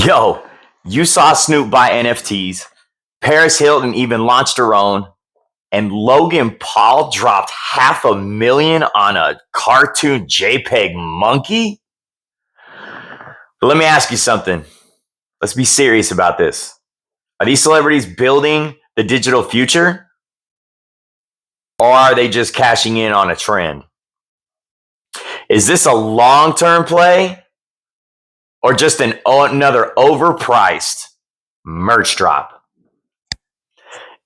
Yo, you saw Snoop buy NFTs. Paris Hilton even launched her own. And Logan Paul dropped $500,000 on a cartoon JPEG monkey? But let me ask you something. Let's be serious about this. Are these celebrities building the digital future? Or are they just cashing in on a trend? Is this a long-term play? Or just another overpriced merch drop?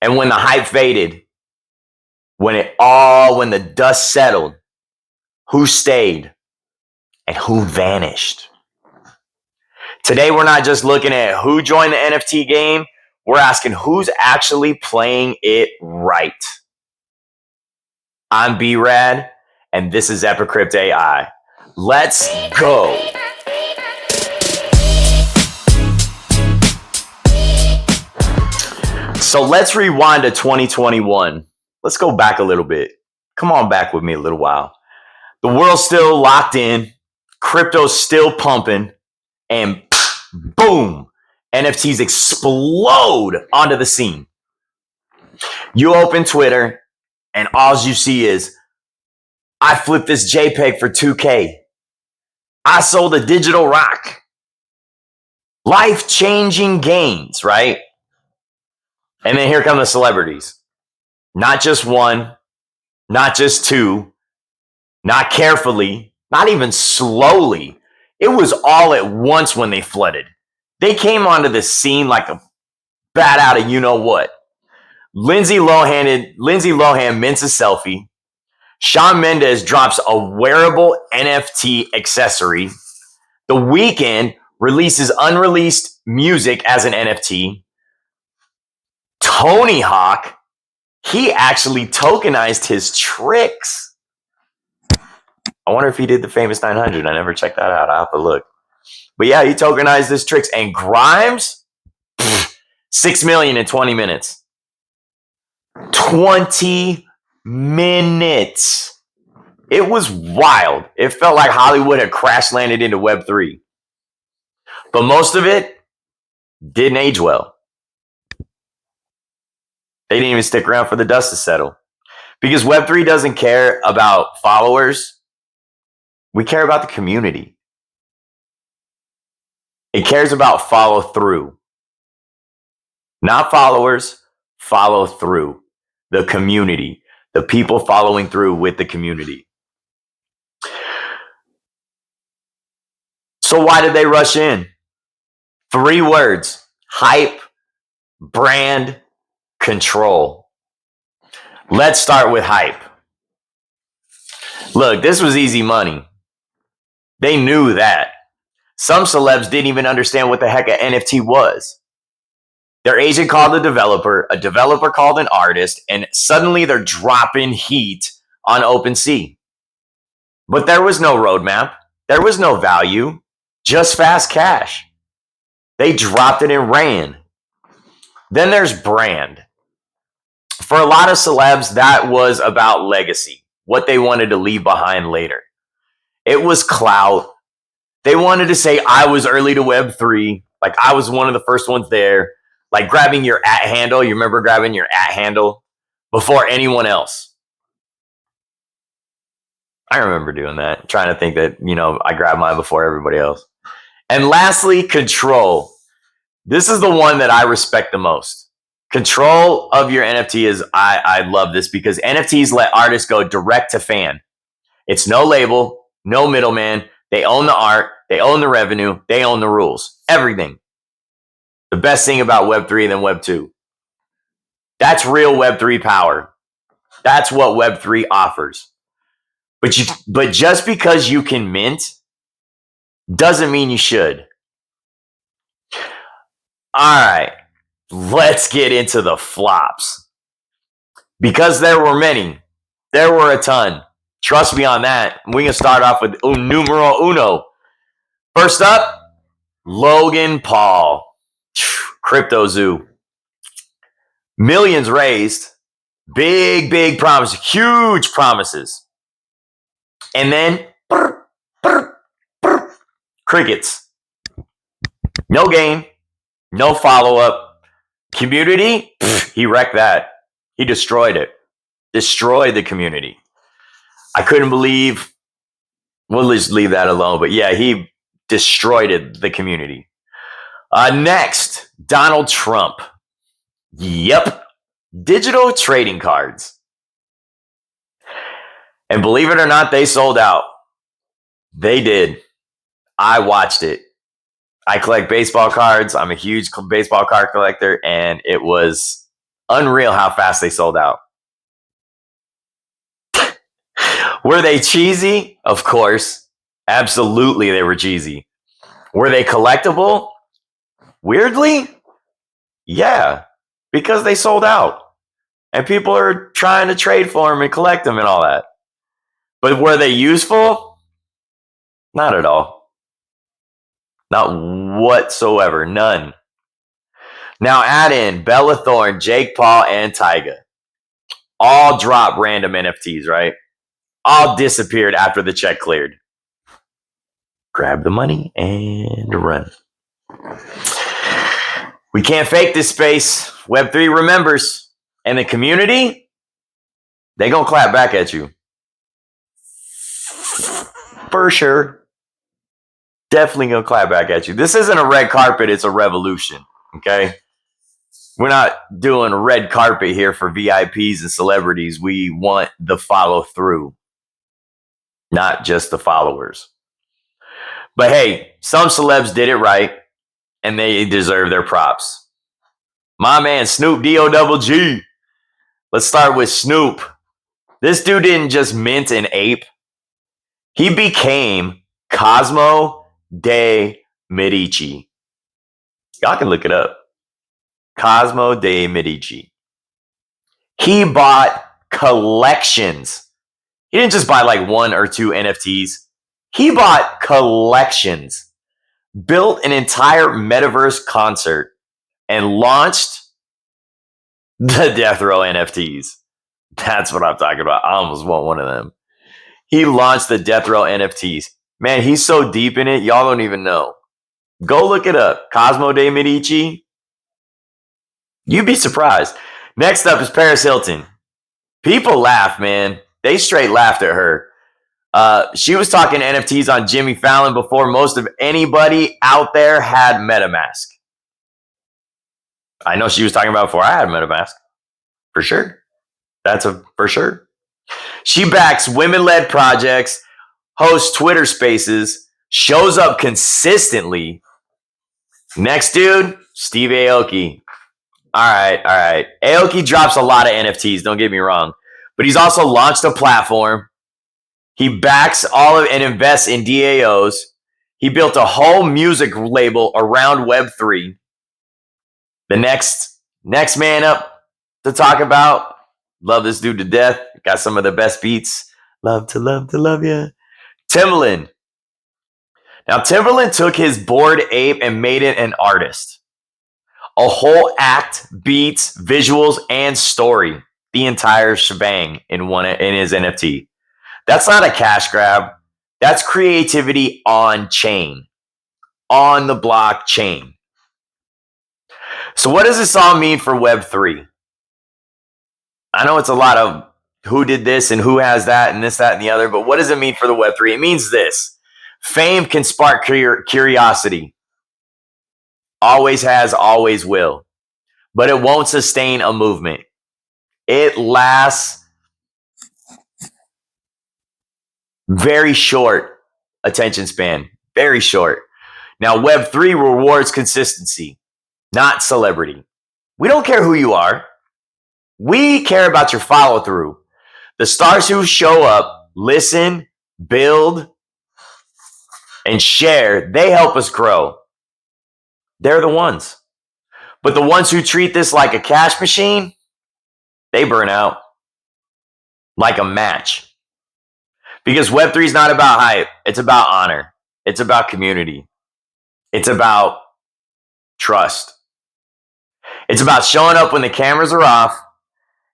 And when the hype faded, when the dust settled, who stayed and who vanished? Today, we're not just looking at who joined the NFT game. We're asking who's actually playing it right. I'm B-Rad, and this is EpiCryptAI. Let's go. So let's rewind to 2021. Let's go back a little bit. Come on back with me a little while. The world's still locked in. Crypto's still pumping. And boom, NFTs explode onto the scene. You open Twitter and all you see is, I flipped this JPEG for $2K. I sold a digital rock. Life-changing gains, right? And then here come the celebrities. Not just one, not just two, not carefully, not even slowly. It was all at once when they flooded. They came onto the scene like a bat out of you-know-what. Lindsay Lohan mints a selfie. Shawn Mendes drops a wearable NFT accessory. The Weeknd releases unreleased music as an NFT. Tony Hawk, he actually tokenized his tricks. I wonder if he did the famous 900. I never checked that out. I'll have to look. But yeah, he tokenized his tricks. And Grimes, 6 million in 20 minutes. 20 minutes. It was wild. It felt like Hollywood had crash landed into Web3. But most of it didn't age well. They didn't even stick around for the dust to settle. Because Web3 doesn't care about followers. We care about the community. It cares about follow through. Not followers, follow through. The community. The people following through with the community. So why did they rush in? 3 words. Hype, brand, control. Let's start with hype. Look, this was easy money. They knew that. Some celebs didn't even understand what the heck an NFT was. Their agent called a developer called an artist, and suddenly they're dropping heat on OpenSea. But there was no roadmap. There was no value. Just fast cash. They dropped it and ran. Then there's brand. For a lot of celebs, that was about legacy, what they wanted to leave behind later. It was clout. They wanted to say, I was early to Web3, like I was one of the first ones there, like grabbing your @ handle. You remember grabbing your @ handle before anyone else? I remember doing that, trying to think that, I grabbed mine before everybody else. And lastly, control. This is the one that I respect the most. Control of your NFT is, I love this because NFTs let artists go direct to fan. It's no label, no middleman. They own the art, they own the revenue, they own the rules, everything. The best thing about Web3 than Web2. That's real Web3 power. That's what Web3 offers. But just because you can mint doesn't mean you should. All right. Let's get into the flops. Because there were many. There were a ton. Trust me on that. We can start off with numero uno. First up, Logan Paul. Crypto Zoo. Millions raised. Big promises. Huge promises. And then, crickets. No game, no follow-up. Community, he wrecked that. He destroyed it. Destroyed the community. I couldn't believe, we'll just leave that alone. But yeah, he destroyed the community. Next, Donald Trump. Yep. Digital trading cards. And believe it or not, they sold out. They did. I watched it. I collect baseball cards. I'm a huge baseball card collector, and it was unreal how fast they sold out. Were they cheesy? Of course. Absolutely, they were cheesy. Were they collectible? Weirdly? Yeah, because they sold out. And people are trying to trade for them and collect them and all that. But were they useful? Not at all. Not whatsoever. None. Now add in Bella Thorne, Jake Paul, and Tyga. All dropped random NFTs, right? All disappeared after the check cleared. Grab the money and run. We can't fake this space. Web3 remembers. And the community, they gonna clap back at you. For sure. Definitely gonna clap back at you. This isn't a red carpet, it's a revolution. Okay? We're not doing a red carpet here for VIPs and celebrities. We want the follow through, not just the followers. But hey, some celebs did it right, and they deserve their props. My man, Snoop D-O-double-G. Let's start with Snoop. This dude didn't just mint an ape. He became Cosmo de Medici. Y'all can look it up. Cosmo de Medici. He bought collections. He didn't just buy like one or two NFTs. He bought collections, built an entire metaverse concert, and launched the Death Row NFTs. That's what I'm talking about. I almost want one of them. He launched the Death Row NFTs. Man, he's so deep in it, y'all don't even know. Go look it up. Cosmo de Medici. You'd be surprised. Next up is Paris Hilton. People laugh, man. They straight laughed at her. She was talking NFTs on Jimmy Fallon before most of anybody out there had MetaMask. I know she was talking about before I had MetaMask. For sure. That's a for sure. She backs women-led projects, hosts Twitter spaces, shows up consistently. Next dude, Steve Aoki. All right. Aoki drops a lot of NFTs, don't get me wrong. But he's also launched a platform. He backs all of and invests in DAOs. He built a whole music label around Web3. The next man up to talk about, love this dude to death. Got some of the best beats. Love to love ya. Timbaland. Now, Timbaland took his Bored Ape and made it an artist. A whole act, beats, visuals, and story. The entire shebang in his NFT. That's not a cash grab. That's creativity on chain. On the blockchain. So what does this all mean for Web3? I know it's a lot of who did this and who has that and this, that, and the other, but what does it mean for the Web3? It means this. Fame can spark curiosity. Always has, always will. But it won't sustain a movement. It lasts very short attention span. Very short. Now, Web3 rewards consistency, not celebrity. We don't care who you are. We care about your follow through. The stars who show up, listen, build, and share, they help us grow. They're the ones. But the ones who treat this like a cash machine, they burn out like a match. Because Web3 is not about hype. It's about honor. It's about community. It's about trust. It's about showing up when the cameras are off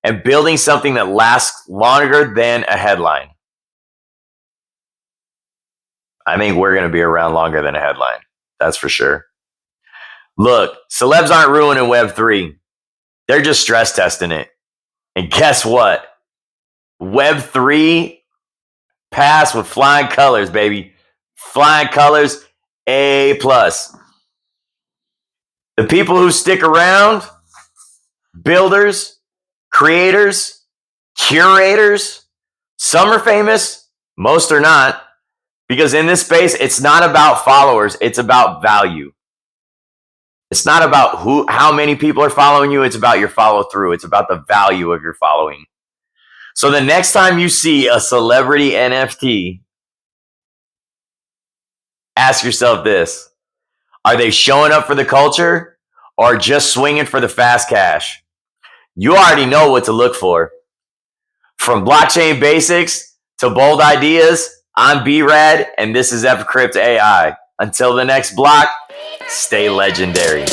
and building something that lasts longer than a headline. I think we're going to be around longer than a headline. That's for sure. Look, celebs aren't ruining Web3. They're just stress testing it. And guess what? Web3 passed with flying colors, baby. Flying colors, A+. The people who stick around, builders, creators, curators, some are famous, most are not. Because in this space, it's not about followers, it's about value. It's not about how many people are following you, it's about your follow through. It's about the value of your following. So the next time you see a celebrity NFT, ask yourself this: are they showing up for the culture or just swinging for the fast cash? You already know what to look for. From blockchain basics to bold ideas, I'm B-Rad, and this is EpiCryptAI. Until the next block, stay legendary.